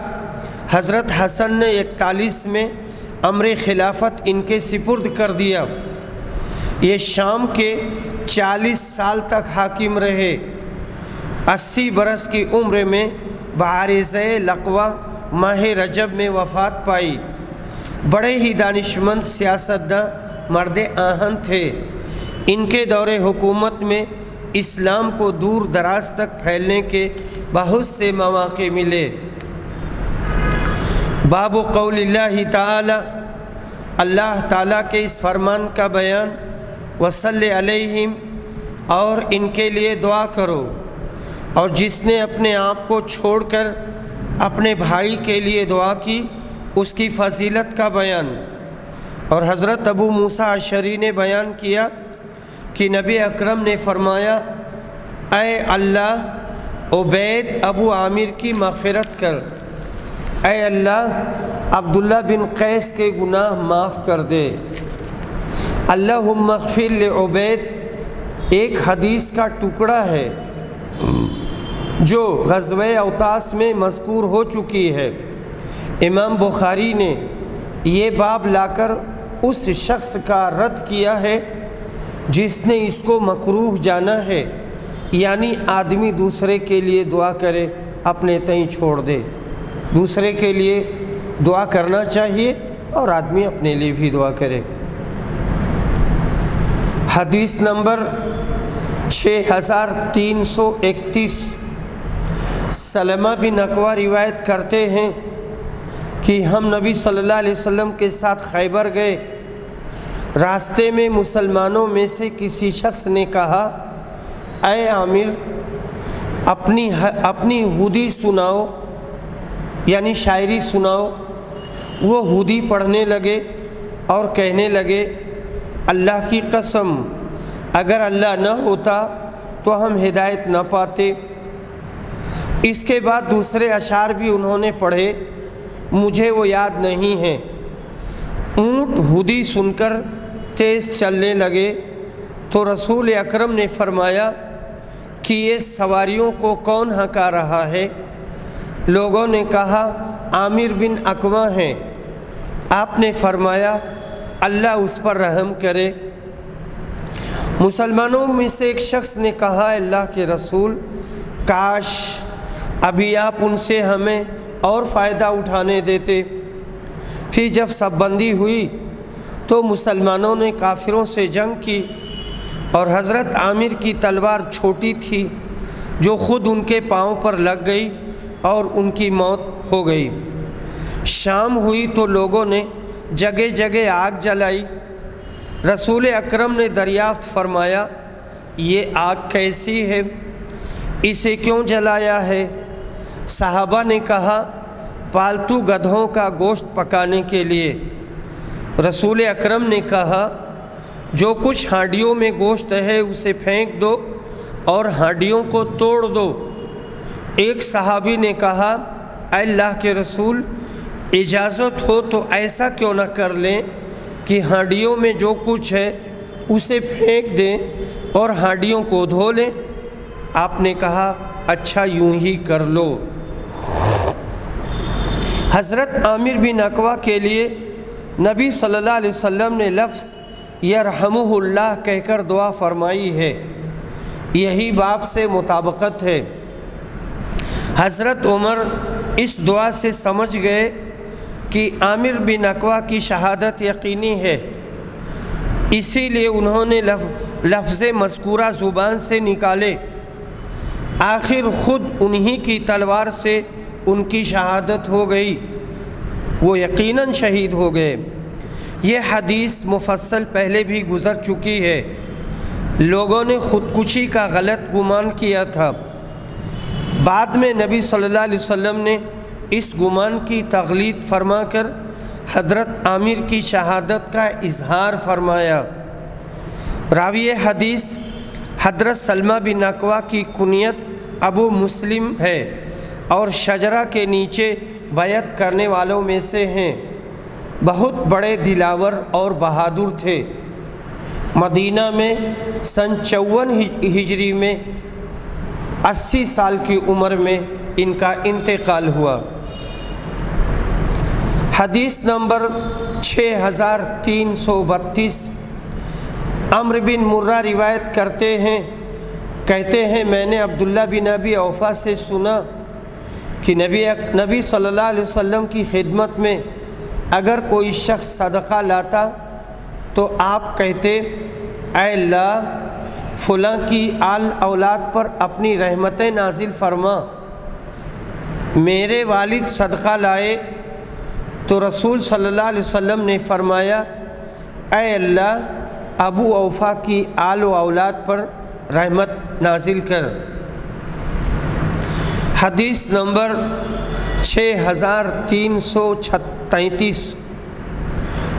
حضرت حسن نے 41 میں امر خلافت ان کے سپرد کر دیا۔ یہ شام کے 40 سال تک حاکم رہے۔ 80 برس کی عمر میں بعارضہ لقوہ ماہ رجب میں وفات پائی۔ بڑے ہی دانشمند سیاستداں مرد آہن تھے۔ ان کے دور حکومت میں اسلام کو دور دراز تک پھیلنے کے بہت سے مواقع ملے۔ باب قول اللہ تعالی، اللہ تعالیٰ کے اس فرمان کا بیان، وصلی علیہم، اور ان کے لیے دعا کرو، اور جس نے اپنے آپ کو چھوڑ کر اپنے بھائی کے لیے دعا کی اس کی فضیلت کا بیان۔ اور حضرت ابو موسیٰ اشعری نے بیان کیا کہ نبی اکرم نے فرمایا، اے اللہ عبید ابو عامر کی مغفرت کر، اے اللہ عبداللہ بن قیس کے گناہ معاف کر دے۔ اللہم اغفر لعبید ایک حدیث کا ٹکڑا ہے جو غزوہ اوطاس میں مذکور ہو چکی ہے۔ امام بخاری نے یہ باب لا کر اس شخص کا رد کیا ہے جس نے اس کو مکروہ جانا ہے، یعنی آدمی دوسرے کے لیے دعا کرے اپنے تئیں چھوڑ دے۔ دوسرے کے لیے دعا کرنا چاہیے اور آدمی اپنے لیے بھی دعا کرے۔ حدیث نمبر 6331، سلمہ بن اکوع روایت کرتے ہیں کہ ہم نبی صلی اللہ علیہ وسلم کے ساتھ خیبر گئے۔ راستے میں مسلمانوں میں سے کسی شخص نے کہا، اے عامر، اپنی ہودی سناؤ، یعنی شاعری سناؤ۔ وہ ہودی پڑھنے لگے اور کہنے لگے، اللہ کی قسم، اگر اللہ نہ ہوتا تو ہم ہدایت نہ پاتے۔ اس کے بعد دوسرے اشعار بھی انہوں نے پڑھے، مجھے وہ یاد نہیں ہیں۔ اونٹ ہودی سن کر تیز چلنے لگے تو رسول اکرم نے فرمایا کہ یہ سواریوں کو کون ہکا رہا ہے؟ لوگوں نے کہا، عامر بن اکوع ہیں۔ آپ نے فرمایا، اللہ اس پر رحم کرے۔ مسلمانوں میں سے ایک شخص نے کہا، اللہ کے رسول، کاش ابھی آپ ان سے ہمیں اور فائدہ اٹھانے دیتے۔ پھر جب سب بندی ہوئی تو مسلمانوں نے کافروں سے جنگ کی اور حضرت عامر کی تلوار چھوٹی تھی جو خود ان کے پاؤں پر لگ گئی اور ان کی موت ہو گئی۔ شام ہوئی تو لوگوں نے جگہ جگہ آگ جلائی۔ رسول اکرم نے دریافت فرمایا، یہ آگ کیسی ہے؟ اسے کیوں جلایا ہے؟ صحابہ نے کہا، پالتو گدھوں کا گوشت پکانے کے لیے۔ رسول اکرم نے کہا، جو کچھ ہانڈیوں میں گوشت ہے اسے پھینک دو اور ہانڈیوں کو توڑ دو۔ ایک صحابی نے کہا، اے اللہ کے رسول، اجازت ہو تو ایسا کیوں نہ کر لیں کہ ہانڈیوں میں جو کچھ ہے اسے پھینک دیں اور ہانڈیوں کو دھو لیں۔ آپ نے کہا، اچھا یوں ہی کر لو۔ حضرت عامر بن اکوع کے لیے نبی صلی اللہ علیہ وسلم نے لفظ یرحمہ اللہ کہہ کر دعا فرمائی ہے، یہی باب سے مطابقت ہے۔ حضرت عمر اس دعا سے سمجھ گئے کہ عامر بن اکوع کی شہادت یقینی ہے، اسی لیے انہوں نے لفظ مذکورہ زبان سے نکالے۔ آخر خود انہی کی تلوار سے ان کی شہادت ہو گئی، وہ یقیناً شہید ہو گئے۔ یہ حدیث مفصل پہلے بھی گزر چکی ہے۔ لوگوں نے خودکشی کا غلط گمان کیا تھا، بعد میں نبی صلی اللہ علیہ وسلم نے اس گمان کی تغلیظ فرما کر حضرت عامر کی شہادت کا اظہار فرمایا۔ راوی حدیث حضرت سلمہ بن اکوع کی کنیت ابو مسلم ہے اور شجرہ کے نیچے بیعت کرنے والوں میں سے ہیں۔ بہت بڑے دلاور اور بہادر تھے۔ مدینہ میں سن 54 ہجری میں 80 سال کی عمر میں ان کا انتقال ہوا۔ حدیث نمبر 6332، عمرو بن مرہ روایت کرتے ہیں، کہتے ہیں، میں نے عبداللہ بن ابی اوفا سے سنا کہ نبی صلی اللہ علیہ وسلم کی خدمت میں اگر کوئی شخص صدقہ لاتا تو آپ کہتے، اے اللہ، فلاں کی آل اولاد پر اپنی رحمتیں نازل فرما۔ میرے والد صدقہ لائے تو رسول صلی اللہ علیہ وسلم نے فرمایا، اے اللہ، ابو اوفا کی آل و اولاد پر رحمت نازل کر۔ حدیث نمبر 6333،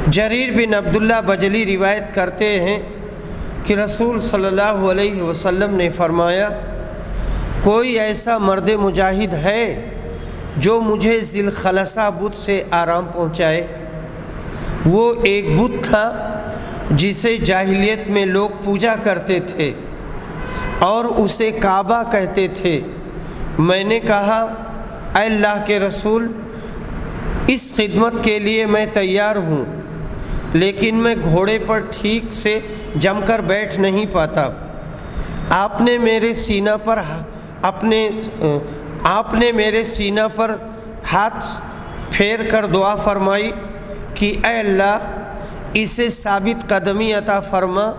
جریر بن عبداللہ بجلی روایت کرتے ہیں کہ رسول صلی اللہ علیہ وسلم نے فرمایا، کوئی ایسا مرد مجاہد ہے جو مجھے ذی الخلصہ بت سے آرام پہنچائے؟ وہ ایک بت تھا جسے جاہلیت میں لوگ پوجا کرتے تھے اور اسے کعبہ کہتے تھے۔ میں نے کہا، اے اللہ کے رسول، اس خدمت کے لیے میں تیار ہوں، لیکن میں گھوڑے پر ٹھیک سے جم کر بیٹھ نہیں پاتا۔ آپ نے میرے سینہ پر ہاتھ پھیر کر دعا فرمائی کہ اے اللہ، اسے ثابت قدمی عطا فرما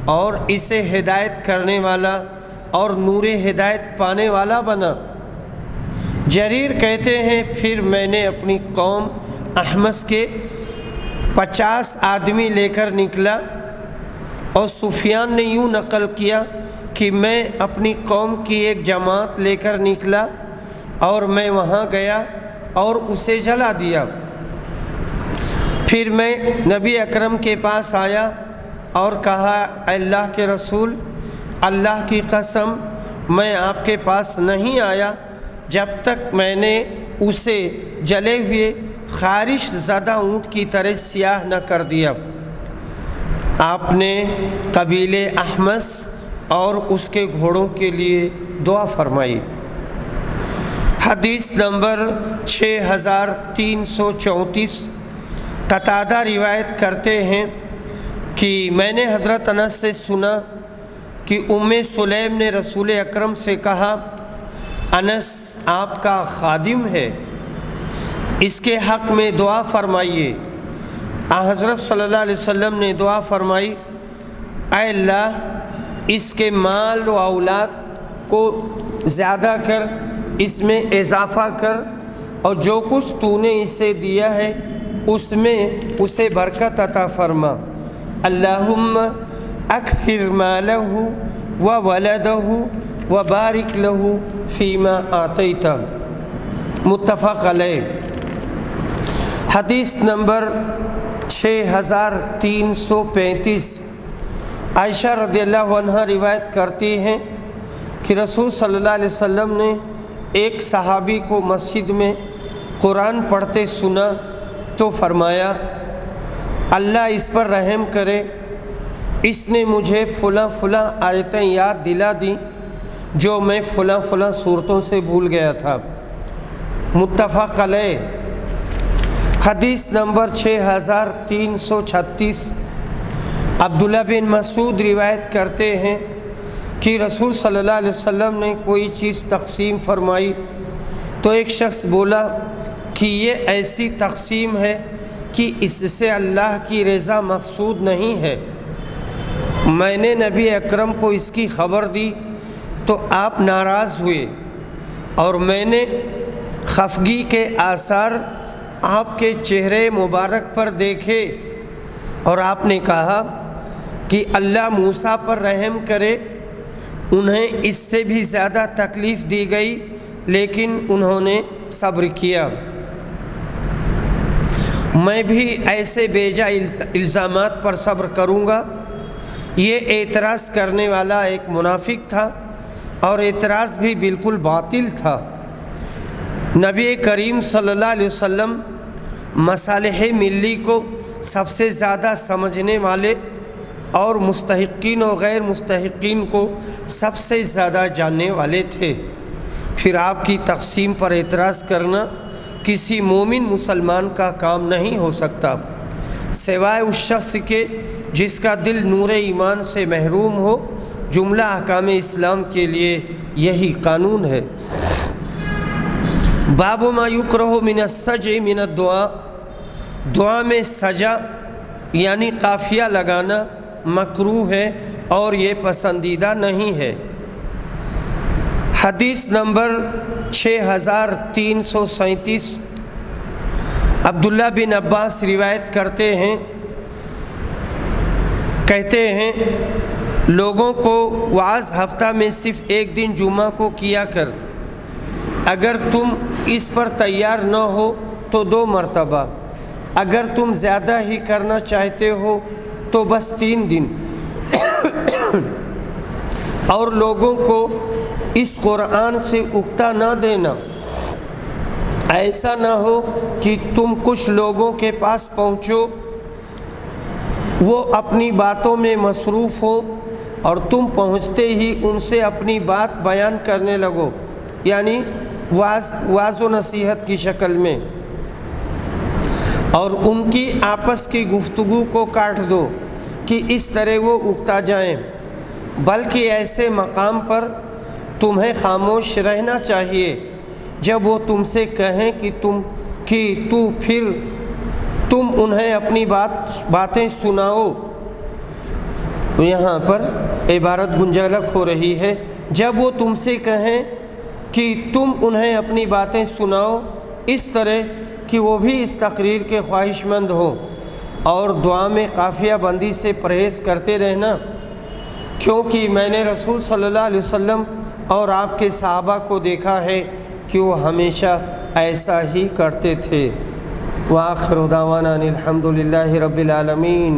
اور اسے ہدایت کرنے والا اور نور ہدایت پانے والا بنا۔ جریر کہتے ہیں پھر میں نے اپنی قوم احمس کے 50 آدمی لے کر نکلا، اور سفیان نے یوں نقل کیا کہ میں اپنی قوم کی ایک جماعت لے کر نکلا اور میں وہاں گیا اور اسے جلا دیا۔ پھر میں نبی اکرم کے پاس آیا اور کہا، اے اللہ کے رسول، اللہ کی قسم میں آپ کے پاس نہیں آیا جب تک میں نے اسے جلے ہوئے خارش زدہ اونٹ کی طرح سیاہ نہ کر دیا۔ آپ نے قبیلے احمس اور اس کے گھوڑوں کے لیے دعا فرمائی۔ حدیث نمبر 6334، قتادہ روایت کرتے ہیں کہ میں نے حضرت انس سے سنا کہ ام سلیم نے رسول اکرم سے کہا، انس آپ کا خادم ہے، اس کے حق میں دعا فرمائیے۔ حضرت صلی اللہ علیہ وسلم نے دعا فرمائی، اے اللہ اس کے مال و اولاد کو زیادہ کر، اس میں اضافہ کر، اور جو کچھ تو نے اسے دیا ہے اس میں اسے برکت عطا فرما۔ اللہم اکثر مالہ و ولدہ و بارک لہ فیما آتیتہ، متفق علیہ۔ حدیث نمبر 6335، عائشہ رضی اللہ عنہ روایت کرتی ہیں کہ رسول صلی اللہ علیہ وسلم نے ایک صحابی کو مسجد میں قرآن پڑھتے سنا تو فرمایا، اللہ اس پر رحم کرے، اس نے مجھے فلاں فلاں آیتیں یاد دلا دیں جو میں فلاں فلاں صورتوں سے بھول گیا تھا، متفق علیہ۔ حدیث نمبر 6336، عبداللہ بن مسعود روایت کرتے ہیں کہ رسول صلی اللہ علیہ وسلم نے کوئی چیز تقسیم فرمائی تو ایک شخص بولا کہ یہ ایسی تقسیم ہے کہ اس سے اللہ کی رضا مقصود نہیں ہے۔ میں نے نبی اکرم کو اس کی خبر دی تو آپ ناراض ہوئے، اور میں نے خفگی کے آثار آپ کے چہرے مبارک پر دیکھے، اور آپ نے کہا کہ اللہ موسیٰ پر رحم کرے، انہیں اس سے بھی زیادہ تکلیف دی گئی لیکن انہوں نے صبر کیا۔ میں بھی ایسے بیجا الزامات پر صبر کروں گا۔ یہ اعتراض کرنے والا ایک منافق تھا، اور اعتراض بھی بالکل باطل تھا۔ نبی کریم صلی اللہ علیہ وسلم مصالح ملی کو سب سے زیادہ سمجھنے والے اور مستحقین و غیر مستحقین کو سب سے زیادہ جاننے والے تھے۔ پھر آپ کی تقسیم پر اعتراض کرنا کسی مومن مسلمان کا کام نہیں ہو سکتا، سوائے اس شخص کے جس کا دل نور ایمان سے محروم ہو۔ جملہ احکام اسلام کے لیے یہی قانون ہے۔ باب ما یکرہ من السجع من الدعاء، دعا میں سجا یعنی قافیہ لگانا مکروہ ہے اور یہ پسندیدہ نہیں ہے۔ حدیث نمبر 6337، عبداللہ بن عباس روایت کرتے ہیں، کہتے ہیں لوگوں کو وعظ ہفتہ میں صرف ایک دن جمعہ کو کیا کر، اگر تم اس پر تیار نہ ہو تو 2 مرتبہ، اگر تم زیادہ ہی کرنا چاہتے ہو تو بس 3 دن، اور لوگوں کو اس قرآن سے اکتا نہ دینا۔ ایسا نہ ہو کہ تم کچھ لوگوں کے پاس پہنچو، وہ اپنی باتوں میں مصروف ہو اور تم پہنچتے ہی ان سے اپنی بات بیان کرنے لگو، یعنی واعظ و نصیحت کی شکل میں، اور ان کی آپس کی گفتگو کو کاٹ دو کہ اس طرح وہ اکتا جائیں، بلکہ ایسے مقام پر تمہیں خاموش رہنا چاہیے جب وہ تم سے کہیں کہ تم انہیں اپنی باتیں سناؤ۔ یہاں پر عبارت گنجلک ہو رہی ہے، جب وہ تم سے کہیں کہ تم انہیں اپنی باتیں سناؤ اس طرح کہ وہ بھی اس تقریر کے خواہش مند ہوں، اور دعا میں قافیہ بندی سے پرہیز کرتے رہنا، کیونکہ میں نے رسول صلی اللہ علیہ وسلم اور آپ کے صحابہ کو دیکھا ہے کہ وہ ہمیشہ ایسا ہی کرتے تھے۔ وآخر دعوانا الحمد للہ رب العالمین۔